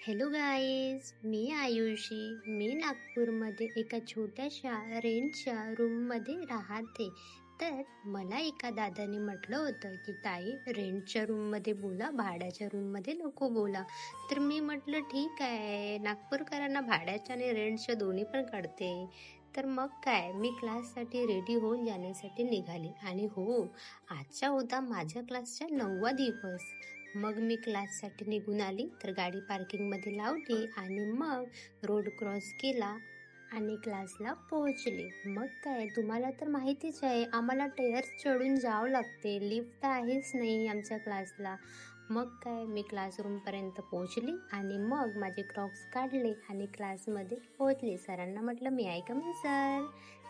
Hello guys, मी आयुषी. मी नागपूरमध्ये एका छोट्याशा रेंटच्या रूममध्ये राहते. तर मला एका दादाने म्हटलं होतं की ताई, रेंटच्या रूममध्ये बोला, भाड्याच्या रूममध्ये नको बोला. तर मी म्हटलं ठीक आहे, नागपूरकरांना भाड्याच्या आणि रेंटच्या दोन्ही पण कळते. तर मग काय, मी क्लाससाठी रेडी होऊन जाण्यासाठी निघाली. आणि हो, आजचा होता माझ्या क्लासचा 9वा दिवस. मग मी क्लाससाठी निघून आली, तर गाडी पार्किंगमध्ये लावली आणि मग रोड क्रॉस केला आणि क्लासला पोहोचले. मग काय, तुम्हाला तर माहितीच आहे, आम्हाला टेअर्स चढून जावं लागते, लिफ्ट तर आहेच नाही आमच्या क्लासला. मग काय, मी क्लासरूमपर्यंत पोहोचली आणि मग माझे क्रॉक्स काढले आणि क्लासमध्ये पोहोचले. सरांना म्हटलं मी आहे का मी सर.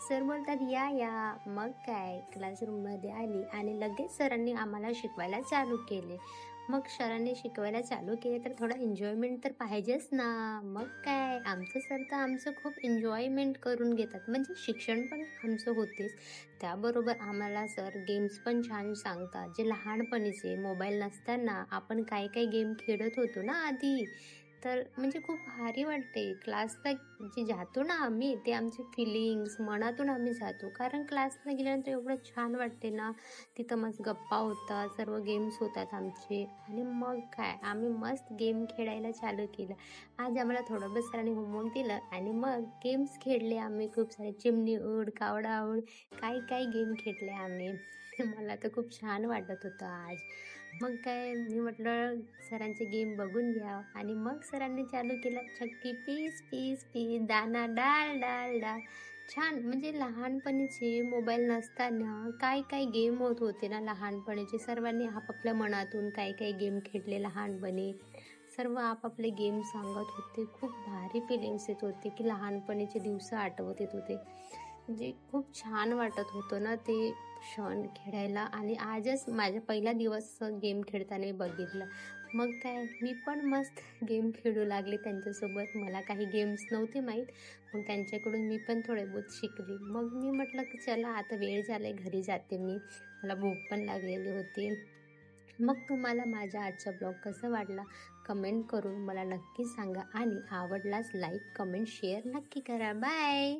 सर बोलतात या या. मग काय, क्लासरूममध्ये आली आणि लगेच सरांनी आम्हाला शिकवायला चालू केले. मग सरांनी शिकवायला चालू केले तर थोडा एन्जॉयमेंट तर पाहिजेच ना. मग काय, आमचं सर तर आमचं खूप एन्जॉयमेंट करून घेतात, म्हणजे शिक्षण पण आमचं होतेच, त्याबरोबर आम्हाला सर गेम्स पण छान सांगतात, जे लहानपणीचे मोबाईल नसताना आपण काय काय गेम खेळत होतो ना आधी. तर म्हणजे खूप भारी वाटते क्लासला जे जातो ना आम्ही, ते आमचे फिलिंग्स मनातून आम्ही जातो, कारण क्लासला गेल्यानंतर एवढं छान वाटते ना. तिथं मस्त गप्पा होतात, सर्व गेम्स होतात आमचे. आणि मग काय, आम्ही मस्त गेम खेळायला चालू केलं. आज आम्हाला थोडं बस सरांनी होमवर्क दिलं आणि मग गेम्स खेळले आम्ही, खूप सारे चिमणी उड, कावडा उड, काही काही गेम खेळले आम्ही. मला तर खूप छान वाटत होतं आज. मग काय, मी म्हटलं सरांचे गेम बघून घ्या आणि मग सरांनी चालू केलं छक्की पीस पीस पीस, दाना डाल डाल डाल. छान, म्हणजे लहानपणीचे मोबाईल नसताना काय काय गेम होत होते ना लहानपणीचे, सर्वांनी आपापल्या मनातून काय काय गेम खेळले लहानपणी. सर्व आपापले गेम सांगत होते. खूप भारी फिलिंग्स येत होते की लहानपणीचे दिवस आठवत येत होते. म्हणजे खूप छान वाटत होतं ना ते क्षण खेळायला. आणि आजच माझा पहिला दिवस गेम खेळताना बघितलं. मग काय, मी पण मस्त गेम खेळू लागले त्यांच्यासोबत. मला काही गेम्स नव्हते माहीत, मग त्यांच्याकडून मी पण थोडे बहुत शिकली. मग मी म्हटलं की चला आता वेळ झालाय, घरी जाते मी, मला भूक पण लागलेली होती. मग तुम्हाला माझा आजचा ब्लॉग कसा वाटला, कमेंट करून मला नक्की सांगा आणि आवडल्यास लाईक, कमेंट, शेअर नक्की करा. बाय.